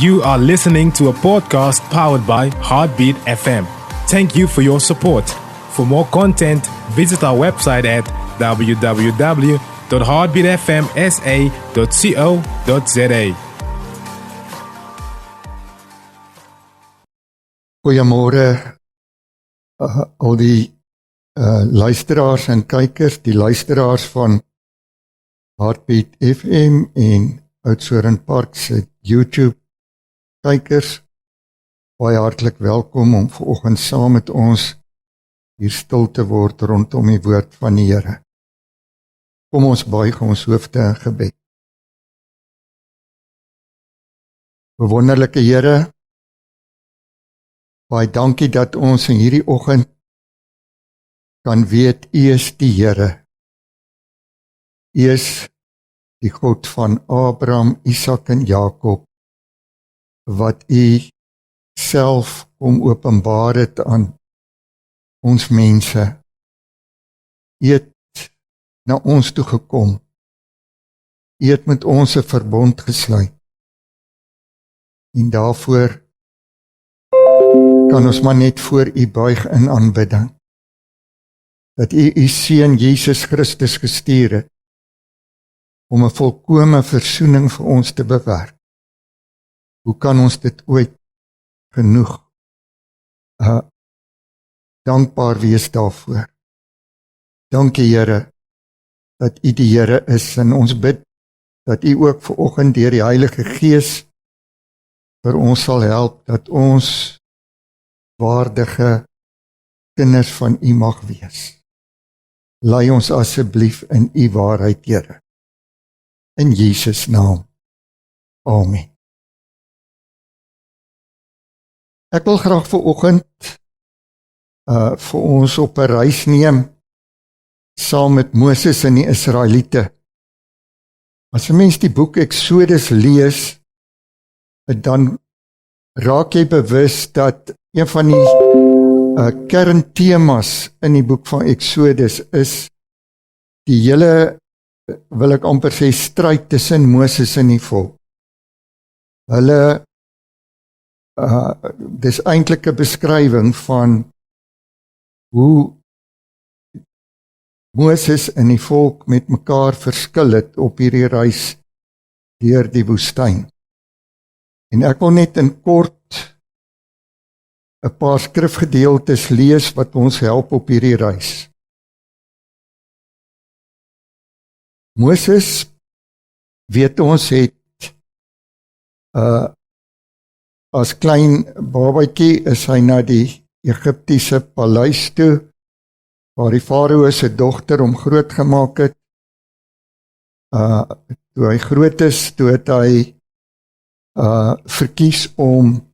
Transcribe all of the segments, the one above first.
You are listening to a podcast powered by Heartbeat FM. Thank you for your support. For more content, visit our website at www.heartbeatfmsa.co.za. Goeiemôre al die luisteraars en kykers, die luisteraars van Heartbeat FM en Oudtshoorn Park se YouTube kykers. Baie hartlik welkom om vanoggend saam met ons hier stil te word rondom die woord van die Here. Kom ons buig ons hoofde in gebed. Wonderlike Here, baie dankie dat ons in hierdie oggend kan weet, U is die Here. U is die God van Abraham, Isak en Jakob, wat U self kom openbaar het aan ons mense. U het na ons toe gekom. U het met ons 'n verbond gesluit. En daarvoor kan ons maar net voor U buig in aanbidding. Dat U U Seun Jesus Christus gestuur het om 'n volkome versoening vir ons te bewerk. Hoe kan ons dit ooit genoeg dankbaar wees daarvoor? Dankie Here, dat U die Here is, en ons bid dat U ook vanoggend deur die Heilige Gees vir ons sal help, dat ons waardige kinders van U mag wees. Lei ons asseblief in U waarheid, Here. In Jesus naam. Amen. Ek wil graag vanoggend vir ons op 'n reis neem saam met Moses en die Israeliete. As 'n mens die boek Exodus lees, dan raak jy bewus dat een van die kerntemas in die boek van Exodus is die hele, wil ek amper sê, stryd tussen Moses en die volk. Hulle, dis eintlik 'n beskrywing van hoe Moses en die volk met mekaar verskil het op hierdie reis deur die woestyn. En ek wil net in kort 'n paar skrifgedeeltes lees wat ons help op hierdie reis. Moses, weet ons, het as klein babatjie is hy na die Egiptiese paleis toe, waar die farao se dogter hom grootgemaak het. Toe hy groot is, toe het hy verkies om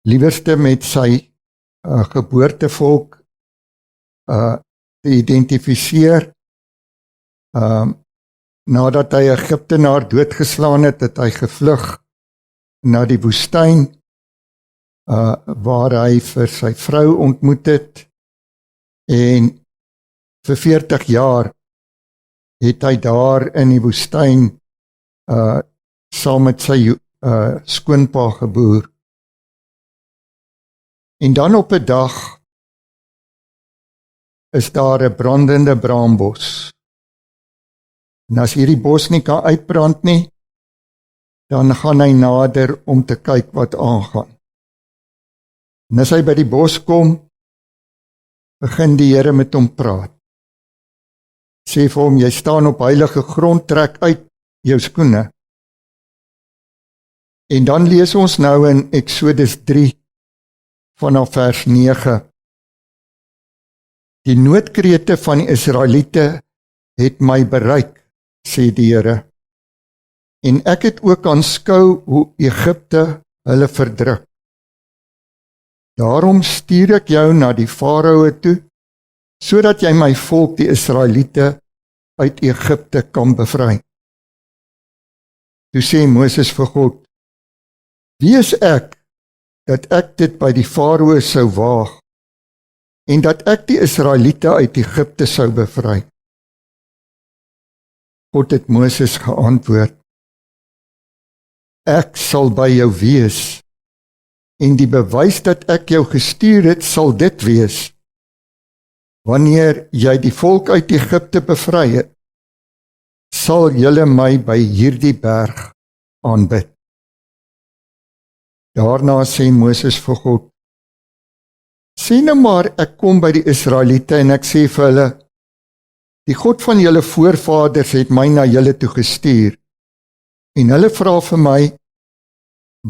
liewerste met sy geboortevolk te identifiseer. Nadat hy 'n Egiptenaar doodgeslaan het, het hy gevlug na die woestyn, waar hy vir sy vrou ontmoet het, en vir 40 jaar het hy daar in die woestyn saam met sy skoonpa geboer. En dan op 'n dag is daar 'n brandende braambos. En as hierdie bos nie kan uitbrand nie, dan gaan hy nader om te kyk wat aangaan. En as hy by die bos kom, begin die Here met hom praat. Sê vir hom, jy staan op heilige grond, trek uit jou skoene. En dan lees ons nou in Exodus 3 vanaf vers 9. Die noodkrete van die Israeliete het my bereik, sê die Here. En ek het ook aanskou hoe Egipte hulle verdruk. Daarom stuur ek jou na die farao toe, sodat jy my volk, die Israeliete, uit Egipte kan bevry. Toe sê Moses vir God, wie is ek, dat ek dit by die farao sou waag, en dat ek die Israeliete uit Egipte sou bevry? God het Moses geantwoord, ek sal by jou wees, en die bewys dat ek jou gestuur het, sal dit wees. Wanneer jy die volk uit Egipte bevry het, sal julle my by hierdie berg aanbid. Daarna sê Moses vir God, sê nou maar ek kom by die Israeliete en ek sê vir hulle, die God van julle voorvaders het my na julle toe gestuur, en hulle vra vir my,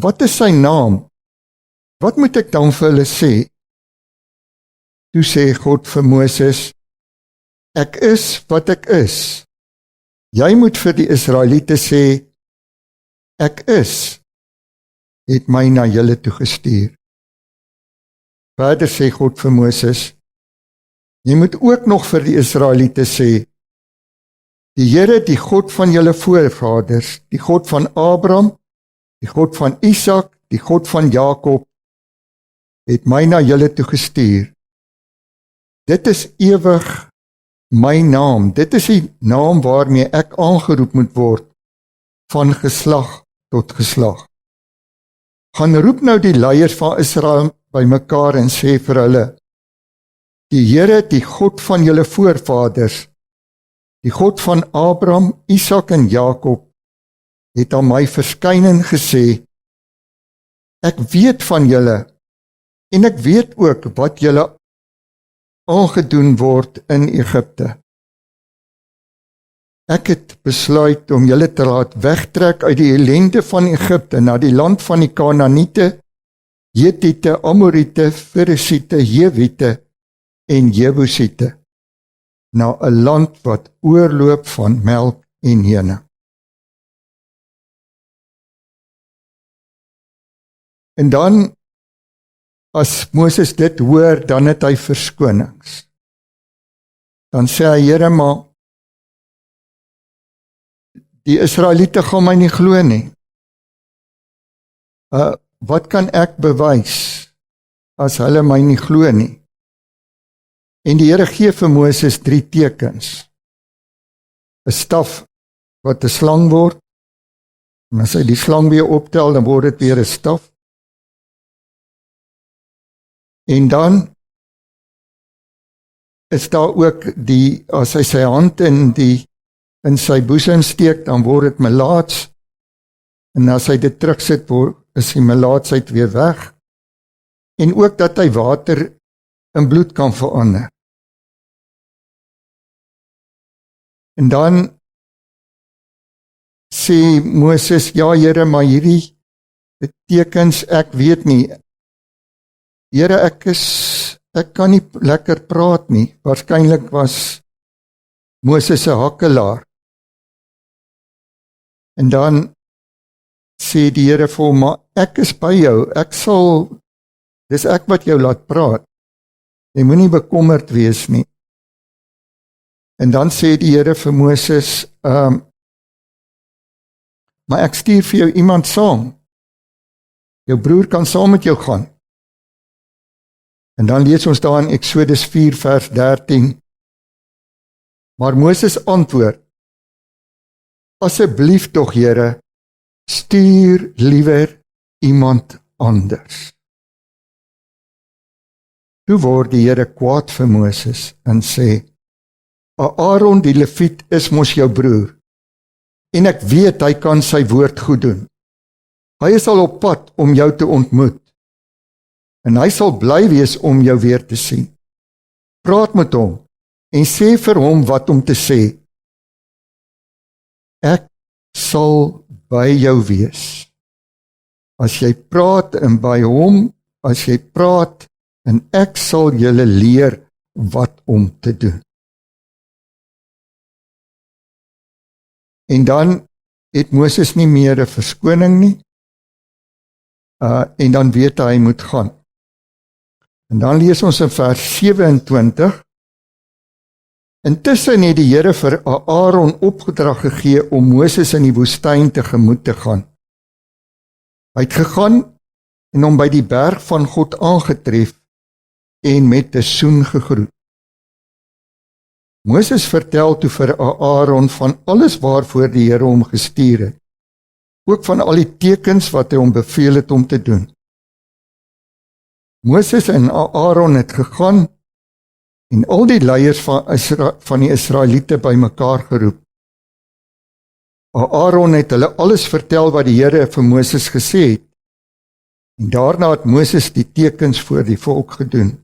wat is sy naam? Wat moet ek dan vir hulle sê? Toe sê God vir Moses, ek is wat ek is. Jy moet vir die Israeliete sê, ek is, het my na julle toe gestuur. Verder sê God vir Moses, jy moet ook nog vir die Israeliete sê, die Here, die God van julle voorvaders, die God van Abraham, die God van Isak, die God van Jakob, het my na julle toe gestuur. Dit is ewig my naam, dit is die naam waarmee ek aangeroep moet word, van geslag tot geslag. Gaan roep nou die leiers van Israel by mekaar en sê vir hulle, die Here, die God van julle voorvaders, die God van Abraham, Isak en Jakob, het aan my verskyn en gesê, ek weet van julle, en ek weet ook wat julle aangedoen word in Egipte. Ek het besluit om julle te laat wegtrek uit die ellende van Egipte na die land van die Kanaaniete, Hetiete, Amoriete, Ferisiete, Jewiete en Jebusiete, na 'n land wat oorloop van melk en honing. En dan, as Moses dit hoor, dan het hy verskonings. Dan sê hy, Here, maar die Israeliete gaan my nie glo nie. Wat kan ek bewys as hulle my nie glo nie? En die Here gee vir Moses 3 tekens. 'n Staf wat 'n slang word, en as hy die slang weer optel, dan word dit weer 'n staf. En dan is daar ook as hy sy hand in sy boesem steek, dan word dit melaats, en as hy dit terugsit, is die melaatsheid weer weg, en ook dat hy water in bloed kan verander. En dan sê Moses, ja Here, maar hierdie betekens, ek weet nie, Here, ek kan nie lekker praat nie. Waarskynlik was Moses 'n hakkelaar. En dan sê die Here vir hom, maar ek is by jou, dis ek wat jou laat praat. Jy moenie bekommerd wees nie. En dan sê die Here vir Moses, maar ek stuur vir jou iemand saam. Jou broer kan saam met jou gaan. En dan lees ons daar in Exodus 4 vers 13. Maar Moses antwoord, asseblief tog Here, stuur liewer iemand anders. Toe word die Here kwaad vir Moses en sê, Aaron die Leviet is mos jou broer, en ek weet hy kan sy woord goed doen. Hy is al op pad om jou te ontmoet, en hy sal bly wees om jou weer te sien. Praat met hom, en sê vir hom wat om te sê. Ek sal by jou wees. As jy praat en by hom, as jy praat, en ek sal julle leer wat om te doen. En dan het Moses nie meer 'n verskoning nie, en dan weet hy moet gaan. En dan lees ons in vers 27, intussen het die Here vir Aaron opgedrag gegee om Moses in die woestyn tegemoet te gaan. Hy het gegaan en hom by die berg van God aangetref en met 'n soen gegroet. Moses vertel toe vir Aaron van alles waarvoor die Here hom gestuur het. ook van al die tekens wat hy hom beveel het om te doen. Moses en Aaron het gegaan en al die leiers van die Israeliete bymekaar geroep. Aaron het hulle alles vertel wat die Here vir Moses gesê het. En daarna het Moses die tekens voor die volk gedoen.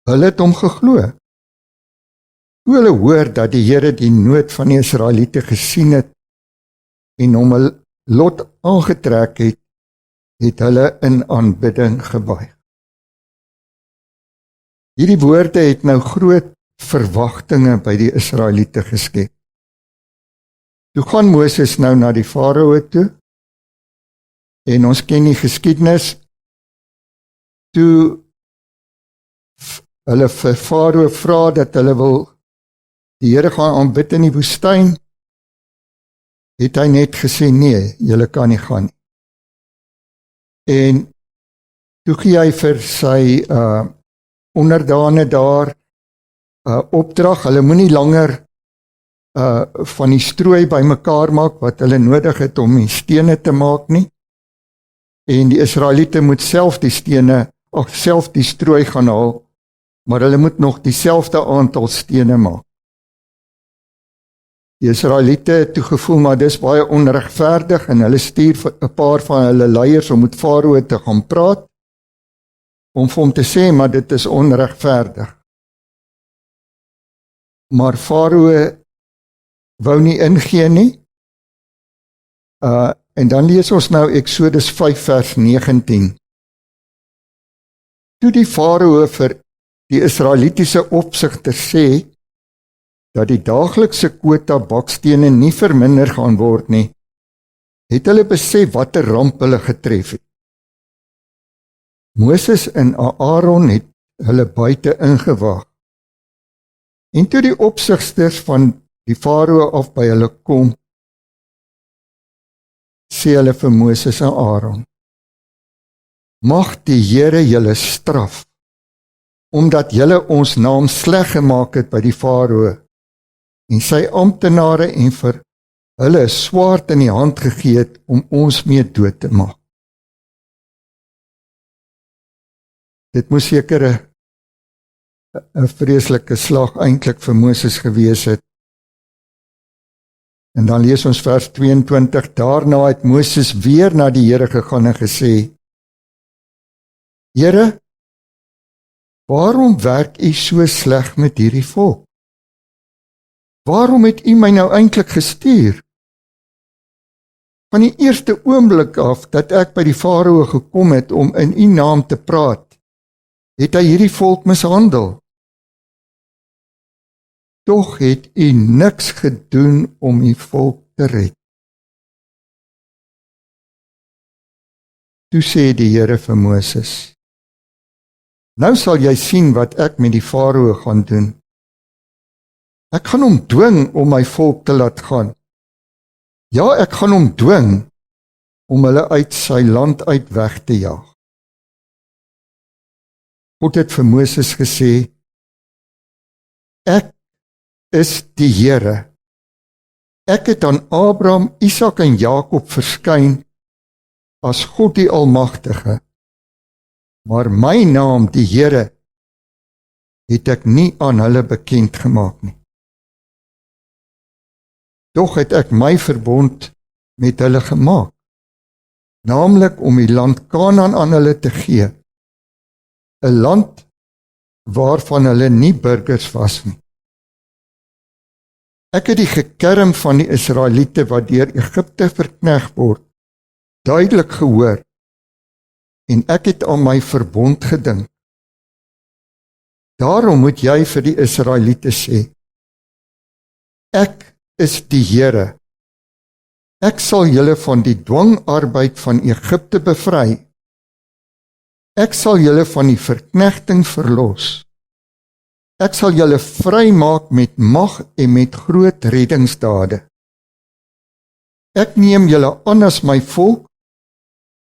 Hulle het hom geglo. Toe hulle hoor dat die Here die nood van die Israeliete gesien het en hom 'n lot aangetrek het, het hulle in aanbidding gebuig. Hierdie woorde het nou groot verwagtinge by die Israeliete geskep. Toe gaan Moses nou na die Farao toe, en ons ken die geskiedenis, toe hulle vir Farao vra dat hulle wil die Here gaan aanbid in die woestyn, het hy net gesê, nee, julle kan nie gaan nie. En toe gee hy vir sy onderdane daar opdrag, hulle moenie langer van die strooi bymekaar maak wat hulle nodig het om die stene te maak nie. En die Israeliete moet self die stene, self die strooi gaan haal, maar hulle moet nog dieselfde aantal stene maak. Die Israeliete het toe gevoel, maar dis baie onregverdig, en hulle stuur 'n paar van hulle leiers om met Farao te gaan praat, om vir hom te sê, maar dit is onregverdig. Maar Farao wou nie ingee nie. En dan lees ons nou Eksodus 5 vers 19. Toe die Farao vir die Israelitiese opsigter sê, dat die daaglikse kwota bakstene nie verminder gaan word nie, het hulle besef wat 'n ramp hulle getref het. Moses en Aaron het hulle buite ingewag. En toe die opsigters van die Farao af by hulle kom, sê hulle vir Moses en Aaron, mag die Here julle straf, omdat julle ons naam sleg gemaak het by die Farao, en sy amptenare en vir hulle 'n swaard in die hand gegee het om ons mee dood te maak. Dit moes seker 'n vreeslike slag eintlik vir Moses gewees het. En dan lees ons vers 22, daarna het Moses weer na die Here gegaan en gesê, Here, waarom werk u so sleg met hierdie volk? Waarom het u my nou eintlik gestuur? Van die eerste oomblik af dat ek by die Farao gekom het om in u naam te praat, het hy hierdie volk mishandel. Tog het u niks gedoen om die volk te red. Toe sê die Here vir Moses, nou sal jy sien wat ek met die Farao gaan doen. Ek gaan hom dwing om my volk te laat gaan. Ja, ek gaan hom dwing om hulle uit sy land uit weg te jaag. God het vir Moses gesê, ek is die Here. Ek het aan Abraham, Isak en Jakob verskyn as God die Almagtige. Maar my naam, die Here, het ek nie aan hulle bekend gemaak nie. Doch het ek my verbond met hulle gemaak, naamlik om die land Kanaan aan hulle te gee, 'n land waarvan hulle nie burgers was nie. Ek het die gekerm van die Israeliete wat deur Egipte verkneg word, duidelik gehoor, en ek het aan my verbond gedink. Daarom moet jy vir die Israeliete sê, ek is die Here. Ek sal julle van die dwangarbeid van Egipte bevry. Ek sal julle van die verknegting verlos. Ek sal julle vrymaak met mag en met groot reddingsdade. Ek neem julle aan as my volk,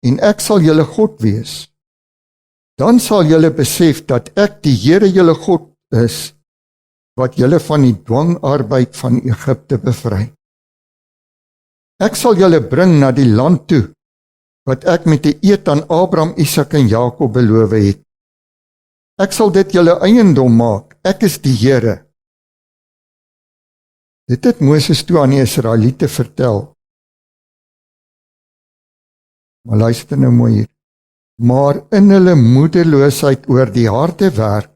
en ek sal julle God wees. Dan sal julle besef dat ek die Here julle God is, wat julle van die dwangarbeid van Egipte bevry. Ek sal julle bring na die land toe, wat ek met 'n eed aan Abraham, Isak en Jakob beloof het. Ek sal dit julle eiendom maak, ek is die Here. Dit het Moses toe aan die Israeliete vertel. Maar luister nou mooi hier. Maar in hulle moedeloosheid oor die harde werk,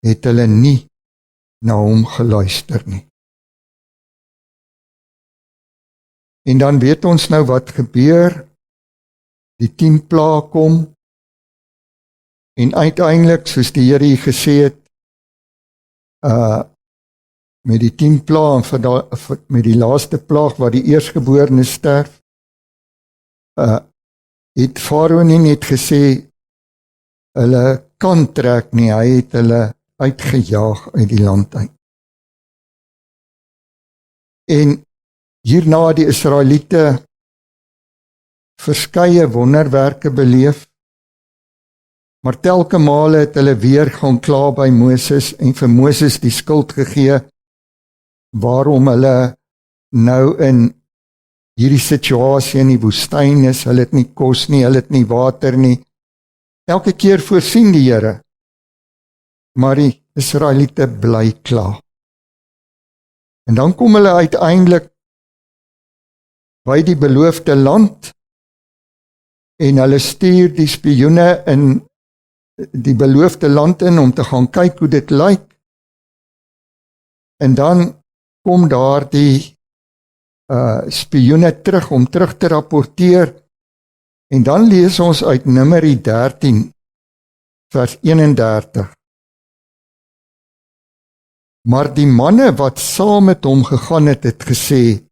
het hulle nie na hom geluister nie. En dan weet ons nou wat gebeur. Die 10 plaae kom, en uiteindelik, soos die Here gesê het, met die 10 plaae, met die laaste plaag waar die eerstgeborene sterf, het Farao nie net gesê, hulle kan trek nie, hy het hulle uitgejaag uit die land uit. En hierna het die Israeliete verskeie wonderwerke beleef, maar telke male het hulle weer gaan kla by Moses en vir Moses die skuld gegee, waarom hulle nou in hierdie situasie in die woestyn is, hulle het nie kos nie, hulle het nie water nie. Elke keer voorsien die Here, maar die Israeliete bly kla. En dan kom hulle uiteindelik by die beloofde land, en hulle stuur die spioene in die beloofde land in, om te gaan kyk hoe dit lyk. En dan kom daar die spioene terug, om terug te rapporteer, en dan lees ons uit Numeri 13, vers 31. Maar die manne wat saam met hom gegaan het, het gesê,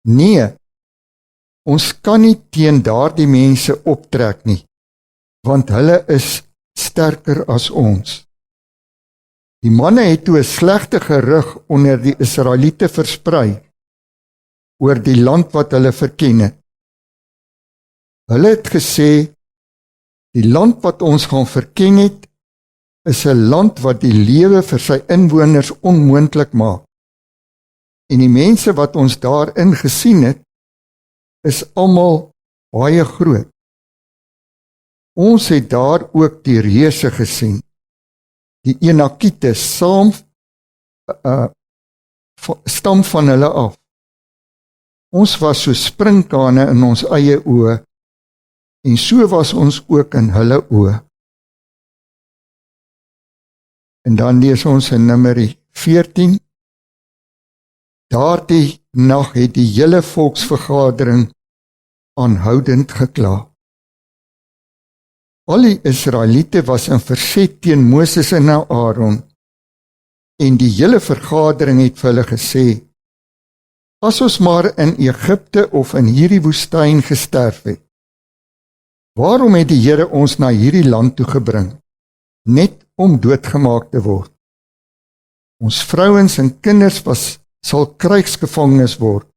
nee, ons kan nie teen daardie mense optrek nie, want hulle is sterker as ons. Die manne het toe 'n slegte gerug onder die Israeliete versprei, oor die land wat hulle verken het. Hulle het gesê, die land wat ons gaan verken het, is 'n land wat die lewe vir sy inwoners onmoontlik maak. En die mense wat ons daarin gesien het, is almal baie groot. Ons het daar ook die reuse gesien, die Enakiete stam van hulle af. Ons was so sprinkane in ons eie oë, en so was ons ook in hulle oë. En dan lees ons in Numeri 14, daardie nag het die hele volksvergadering aanhoudend gekla. Al die Israeliete was in verzet teen Moses en Aaron, en die hele vergadering het vir hulle gesê, as ons maar in Egipte of in hierdie woestyn gesterf het, waarom het die Here ons na hierdie land toe gebring, net om doodgemaak te word? Ons vrouens en kinders sal krygsgevangenes word.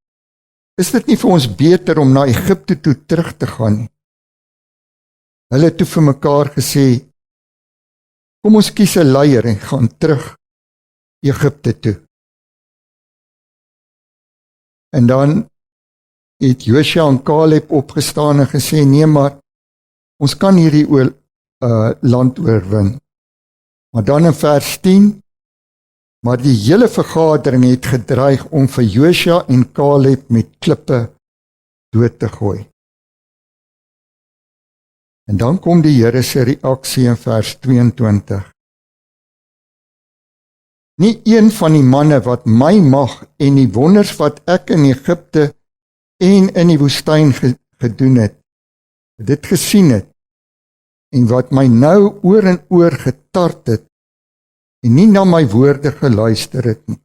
Is dit nie vir ons beter om na Egipte toe terug te gaan nie? Hulle het toe vir mekaar gesê, kom ons kies 'n leier en gaan terug Egipte toe. En dan het Josua en Caleb opgestaan en gesê, nee maar, ons kan hierdie land oorwin. Maar dan in vers 10, maar die hele vergadering het gedreig om vir Josua en Caleb met klippe dood te gooi. En dan kom die Here se reaksie in vers 22. Nie een van die manne wat my mag en die wonders wat ek in Egipte en in die woestyn gedoen het, dit gesien het, en wat my nou oor en oor getart het, en nie na my woorde geluister het nie.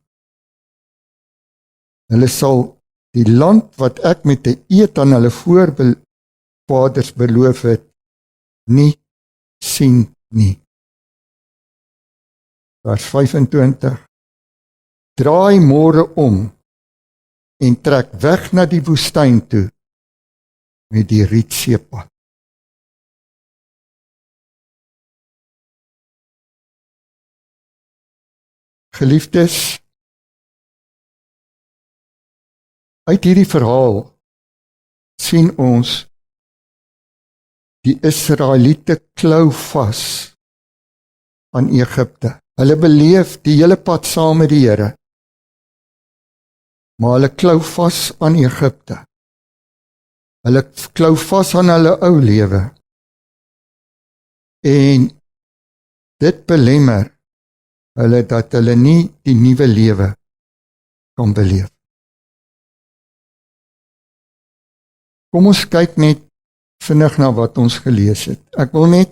Hulle sal die land wat ek met 'n eed aan hulle voorvaders beloof het, nie sien nie. Vers 25. Draai môre om en trek weg na die woestyn toe met die rietseepad. Geliefdes, Uit hierdie verhaal sien ons die Israeliete klou vas aan Egipte. Hulle beleef die hele pad saam met die Here, maar hulle klou vas aan Egipte. Hulle klou vas aan hulle ou lewe. En dit belemmer hulle dat hulle nie die nuwe lewe kan beleef. Kom ons kyk net vinnig na wat ons gelees het. Ek wil net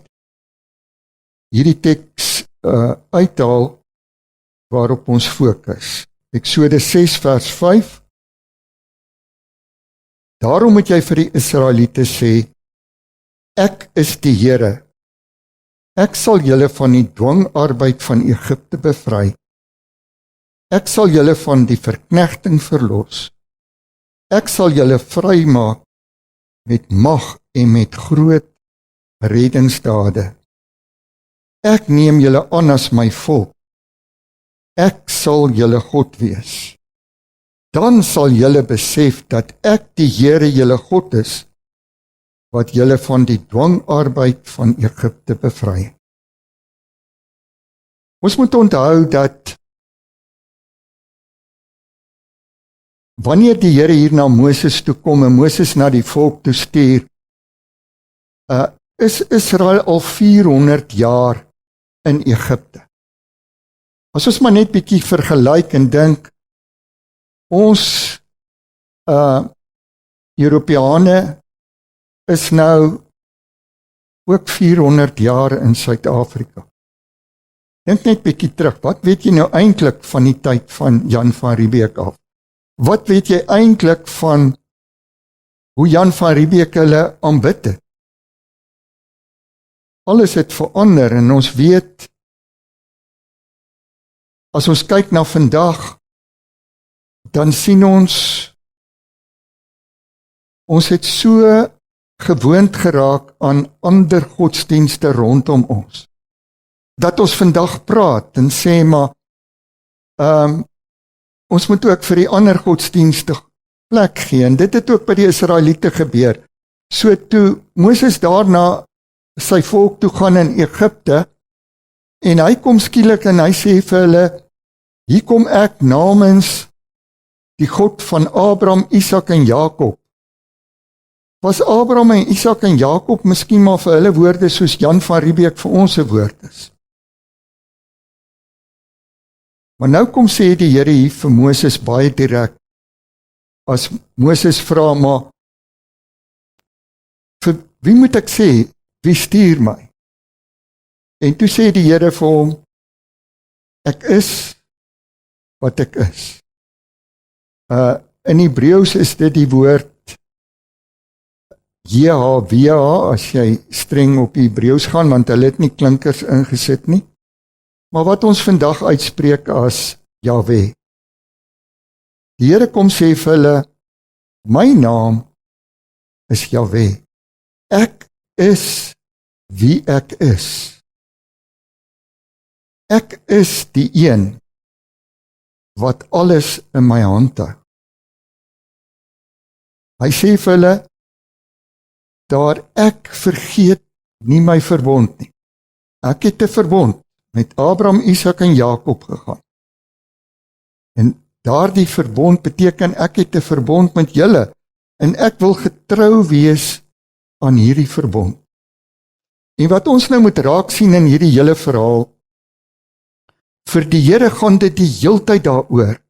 hierdie teks uithaal waarop ons fokus. Eksodus 6 vers 5. Daarom moet jy vir die Israeliete sê, ek is die Here. Ek sal julle van die dwangarbeid van Egipte bevry. Ek sal julle van die verknegting verlos. Ek sal julle vrymaak met mag en met groot reddingsdade. Ek neem julle aan as my volk. Ek sal julle God wees. Dan sal julle besef dat ek die Here julle God is, wat julle van die dwangarbeid van Egipte bevry. Ons moet onthou dat wanneer die Here hier na Moses toe kom en Moses na die volk toe stuur, is Israel al 400 jaar in Egipte. As ons maar net bietjie vergelyk en dink, ons Europeane is nou ook 400 jaar in Suid-Afrika. Dink net bietjie terug, wat weet jy nou eintlik van die tyd van Jan van Riebeeck af? Wat weet jy eintlik van hoe Jan van Riebeeck hulle aanbid het? Alles het verander en ons weet, as ons kyk na vandag, dan sien ons het so gewoond geraak aan ander godsdienste rondom ons, dat ons vandag praat en sê maar, ons moet ook vir die ander godsdienste plek gee, en dit het ook by die Israeliete gebeur. So toe Moses daarna sy volk toe gaan in Egipte, en hy kom skielik en hy sê vir hulle, hier kom ek namens die God van Abraham, Isak en Jakob. Was Abraham en Isak en Jakob miskien maar vir hulle woorde soos Jan van Riebeeck vir ons woord is? Maar nou kom sê die Here hier vir Moses baie direk, as Moses vra, maar vir wie moet ek sê, wie stuur my? En toe sê die Here vir hom, ek is wat ek is. In Hebreëus is dit die woord JHWH, as jy streng op Hebreëus gaan, want hulle het nie klinkers ingesit nie. Maar wat ons vandag uitspreek as Jahwe. Die Here kom sê vir hulle, my naam is Jahwe. Ek is wie ek is. Ek is die een wat alles in my hand hou. Hy sê vir hulle, daar ek vergeet nie my verbond nie. Ek het 'n verbond met Abraham, Isak en Jakob gegaan. En daardie verbond beteken ek het 'n verbond met julle en ek wil getrou wees aan hierdie verbond. En wat ons nou moet raak sien in hierdie hele verhaal, vir die Here gaan dit die heeltyd daaroor,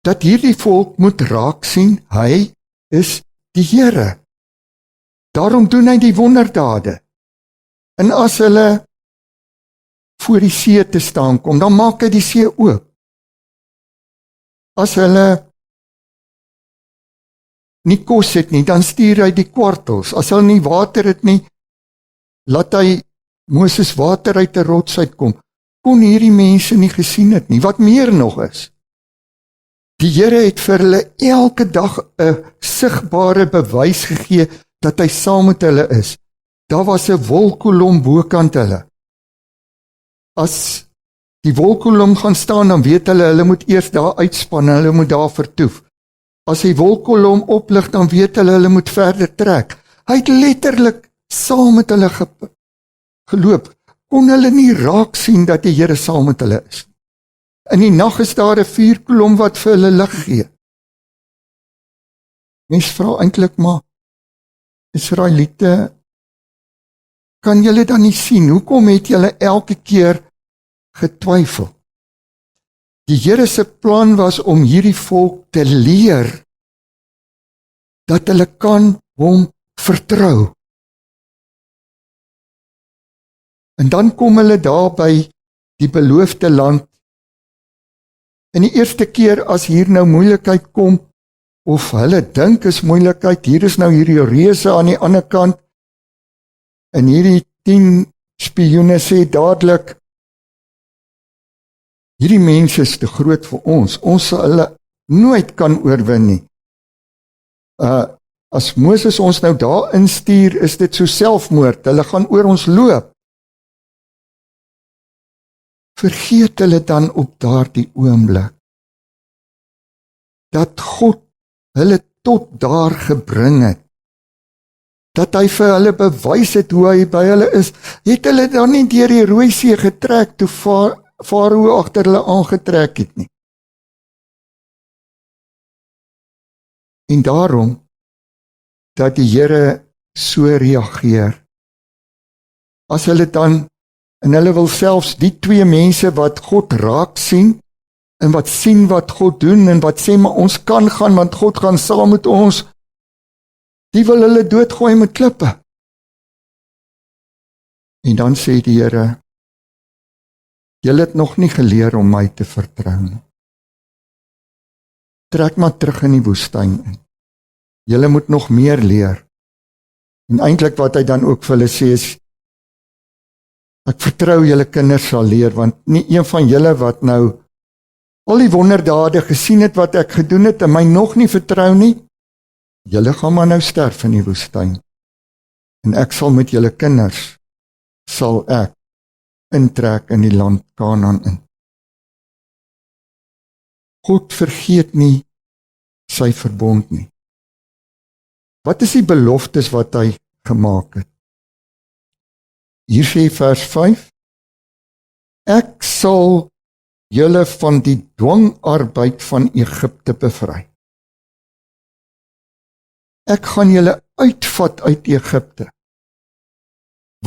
dat hierdie volk moet raak sien, hy is die Here. Daarom doen hy die wonderdade. En as hulle voor die see te staan kom, dan maak hy die see oop. As hulle nie kos het nie, dan stuur hy die kwartels. As hulle nie water het nie, laat hy Moses water uit 'n rots uitkom. Kon hierdie mense nie gesien het nie. Wat meer nog is, die Here het vir hulle elke dag 'n sigbare bewys gegee dat hy saam met hulle is. Daar was 'n wolkkolom bokant hulle. As die wolkkolom gaan staan, dan weet hulle moet eers daar uitspan en hulle moet daar vertoef. as die wolkkolom oplig, dan weet hulle moet verder trek. Hy het letterlik saam met hulle geloop. Kon hulle nie raak sien dat die Here saam met hulle is. In die nag is daar 'n vuurkolom wat vir hulle lig gee. Mens vra eintlik maar, Israeliete, kan julle dan nie sien, hoekom het julle elke keer getwyfel? Die Here se plan was om hierdie volk te leer dat hulle kan hom vertrou. En dan kom hulle daar by die beloofde land. En die eerste keer as hier nou moeilikheid kom, of hulle dink is moeilikheid, hier is nou hierdie reuse aan die ander kant, en hierdie 10 spioene sê dadelik, hierdie mense is te groot vir ons sal hulle nooit kan oorwin nie. As Moses ons nou daar instuur, is dit so selfmoord, hulle gaan oor ons loop. Vergeet hulle dan op daardie oomblik, dat God hulle tot daar gebring het, dat hy vir hulle bewys het hoe hy by hulle is, het hulle dan nie deur die Rooi See getrek, toe Farao agter hulle aangetrek het nie. En daarom, dat die Here so reageer, as hulle dan, en hulle wil selfs die 2 mense wat God raak sien, en wat sien wat God doen, en wat sê, maar ons kan gaan, want God gaan saam met ons, die wil hulle doodgooi met klippe. En dan sê die Here, julle het nog nie geleer om my te vertrou nie. Trek maar terug in die woestyn in. Julle moet nog meer leer. En eintlik wat hy dan ook vir hulle sê is, ek vertrou julle kinders sal leer, want nie een van julle wat nou al die wonderdade gesien het wat ek gedoen het, en my nog nie vertrou nie, julle gaan maar nou sterf in die woestyn. En ek sal met julle kinders, sal ek intrek in die land Kanaan in. God vergeet nie sy verbond nie. Wat is die beloftes wat hy gemaak het? Hier sê vers 5, ek sal julle van die dwangarbeid van Egipte bevry. Ek gaan julle uitvat uit Egipte,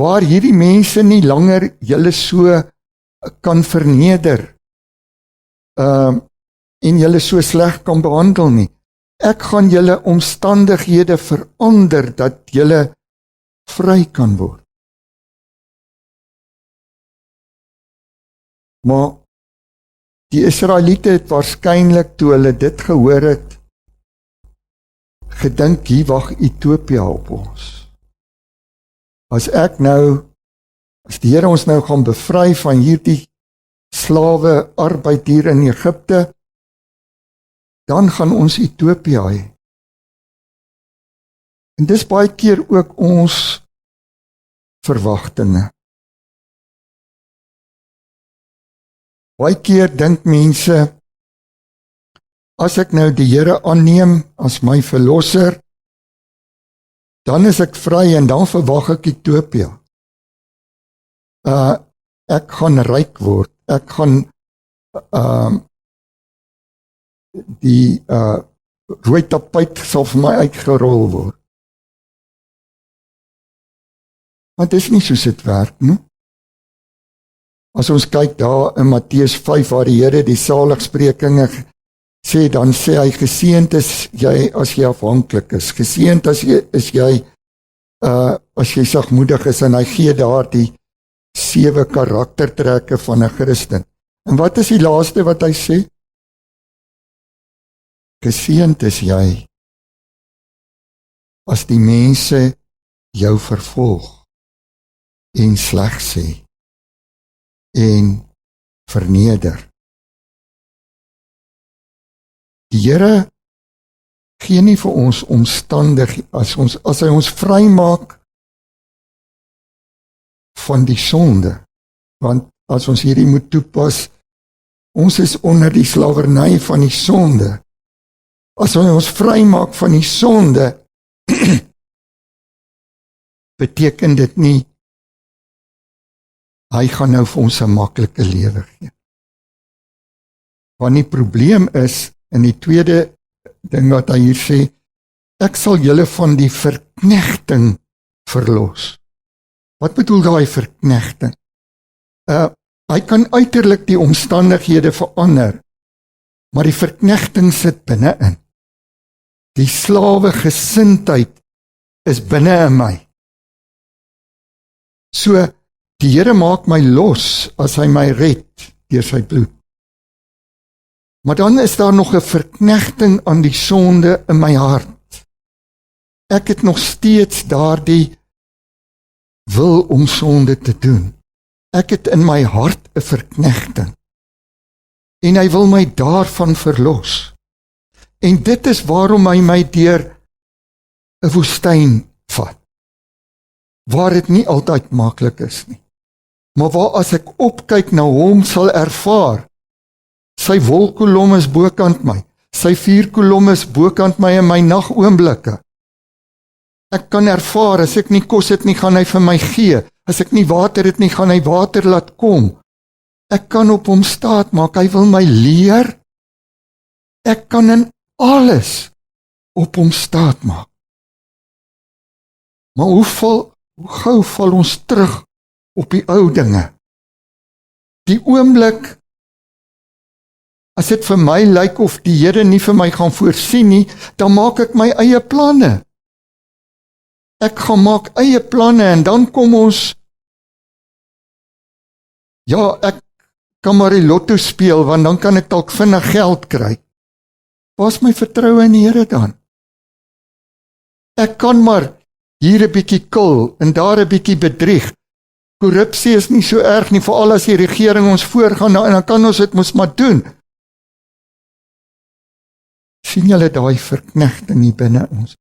waar hierdie mense nie langer julle so kan verneder, en julle so sleg kan behandel nie. Ek gaan julle omstandighede verander, dat julle vry kan word. Maar die Israeliete het waarskynlik, toe hulle dit gehoor het, gedink, hier wag Ethiopië op ons. As die Here ons nou gaan bevry van hierdie slawe arbeid hier in Egipte, dan gaan ons Ethiopië hê. En dis baie keer ook ons verwagtinge. Baie keer dink mense, as ek nou die Here aanneem as my verlosser, dan is ek vry en dan verwag ek Ethiopië. Ek gaan ryk word, ek gaan die rooi tapuit sal vir my uitgerol word. Maar dit is nie soos dit werk, nie? As ons kyk daar in Matteus 5, waar die Here die saligsprekinge sê, dan sê hy, geseënd is jy as jy afhanklik is, geseënd as jy sagmoedig is, en hy gee daar die 7 karaktertrekke van 'n Christen. En wat is die laaste wat hy sê? Geseënd is jy as die mense jou vervolg en sleg sê en verneder. Die Here gee nie vir ons omstandig, as hy ons vry maak van die sonde, want as ons hierdie moet toepas, ons is onder die slawerny van die sonde. As hy ons vrymaak van die sonde, beteken dit nie, hy gaan nou vir ons 'n maklike lewe gee. Want die probleem is, in die tweede ding wat hy hier sê, ek sal julle van die verknegting verlos. Wat bedoel daai verknegting? Hy kan uiterlik die omstandighede verander, maar die verknegting sit binne-in. Die slawe gesindheid is binne in my. So, die Here maak my los as hy my red deur sy bloed. Maar dan is daar nog 'n verknegting aan die sonde in my hart. Ek het nog steeds daardie wil om sonde te doen. Ek het in my hart 'n verknegting. En hy wil my daarvan verlos. En dit is waarom hy my deur 'n woestyn vat. Waar dit nie altyd maklik is nie. Maar waar as ek opkyk na hom sal ervaar, sy wolkkolom is bokant my, sy vuurkolom is bokant my in my nagoomblik. Ek kan ervaar, as ek nie kos het nie, gaan hy vir my gee. As ek nie water het nie, gaan hy water laat kom. Ek kan op hom staat maak, hy wil my leer. Ek kan in alles op hom staat maak. Maar hoe gou val ons terug op die ou dinge? Die oomblik, as dit vir my lyk of die Here nie vir my gaan voorsien nie, dan maak ek my eie planne. Ek gaan maak eie planne en dan kom ons, ja, ek kan maar die lotto speel, want dan kan ek dalk vinnig geld kry. Waar is my vertroue in die Here dan? Ek kan maar hier 'n bietjie kil en daar 'n bietjie bedrieg. Korrupsie is nie so erg nie, veral as die regering ons voorgaan, en dan kan ons dit mos maar doen. Sien julle daai verknegting hier binne ons?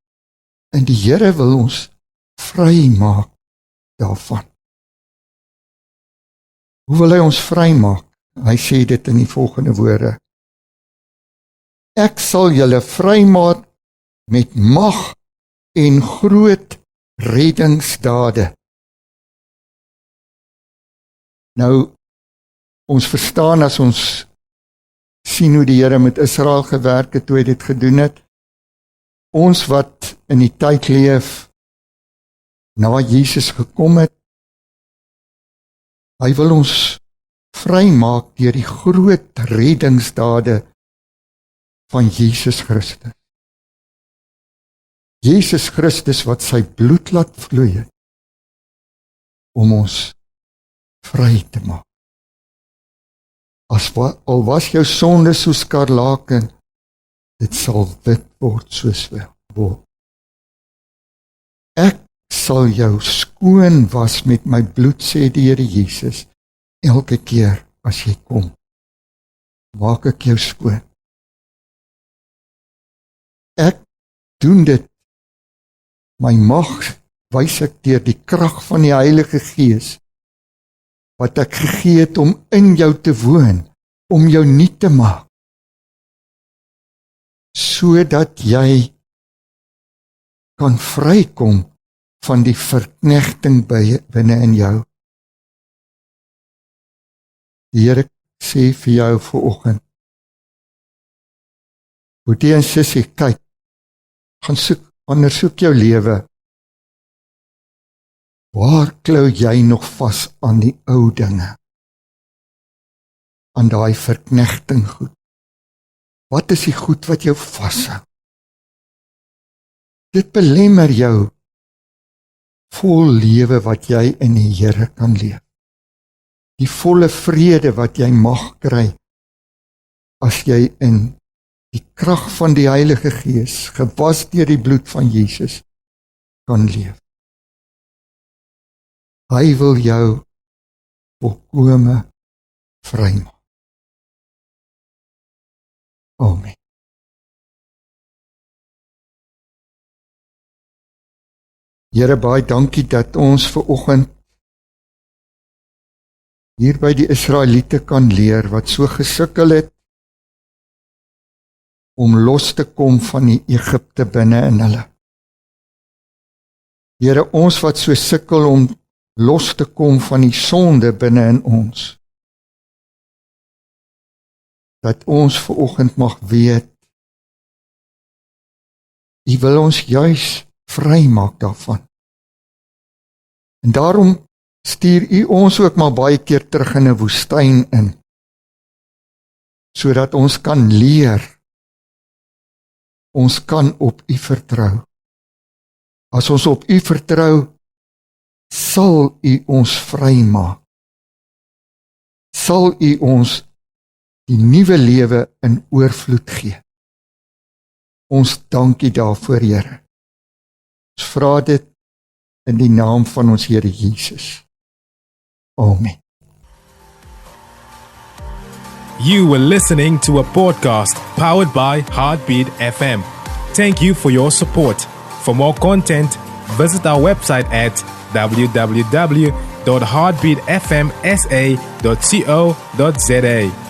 En die Here wil ons vry maak daarvan. Hoe wil hy ons vry maak? Hy sê dit in die volgende woorde. Ek sal julle vrymaak met mag en groot reddingsdade. Nou, ons verstaan as ons sien hoe die Here met Israel gewerk het, toe hy dit gedoen het. Ons wat in die tyd leef, na Jesus gekom het, hy wil ons vrymaak deur die groot reddingsdade van Jesus Christus. Jesus Christus wat sy bloed laat vloei het, om ons vry te maak. Al was jou sonde soos skarlaken, dit sal wit word soos wol. Ek sal jou skoon was met my bloed, sê die Here Jesus, elke keer as jy kom, maak ek jou skoon. Ek doen dit, my mag wys ek deur die krag van die Heilige Gees, wat ek gegee het om in jou te woon, om jou nuut te maak, sodat jy kan vrykom van die verknegting binne in jou. Die Here sê vir jou vanoggend, Boetie en sussie, kyk, gaan ondersoek jou lewe. Waar klou jy nog vas aan die ou dinge? Aan daai verknegting goed? Wat is die goed wat jou vashou? Dit belemmer jou vol lewe wat jy in die Here kan leef. Die volle vrede wat jy mag kry as jy in die krag van die Heilige Gees, gewas deur die bloed van Jesus, kan leef. Hy wil jou volkome vrymaak. Amen. Here, baie dankie dat ons vanoggend hier by die Israeliete kan leer wat so gesukkel het om los te kom van die Egipte binne in hulle. Here, ons wat so sukkel om los te kom van die sonde binne in ons, dat ons vanoggend mag weet, U wil ons juis vry maak daarvan. En daarom stuur U ons ook maar baie keer terug in 'n woestyn in, sodat ons kan leer, ons kan op U vertrou. As ons op U vertrou, sal U ons vry maak. Sal U ons die nuwe lewe in oorvloed gee. Ons dank U daarvoor, Here. Ons vra dit in die naam van ons Here Jesus. Amen. You were listening to a podcast powered by Heartbeat FM. Thank you for your support. For more content, visit our website at www.heartbeatfmsa.co.za.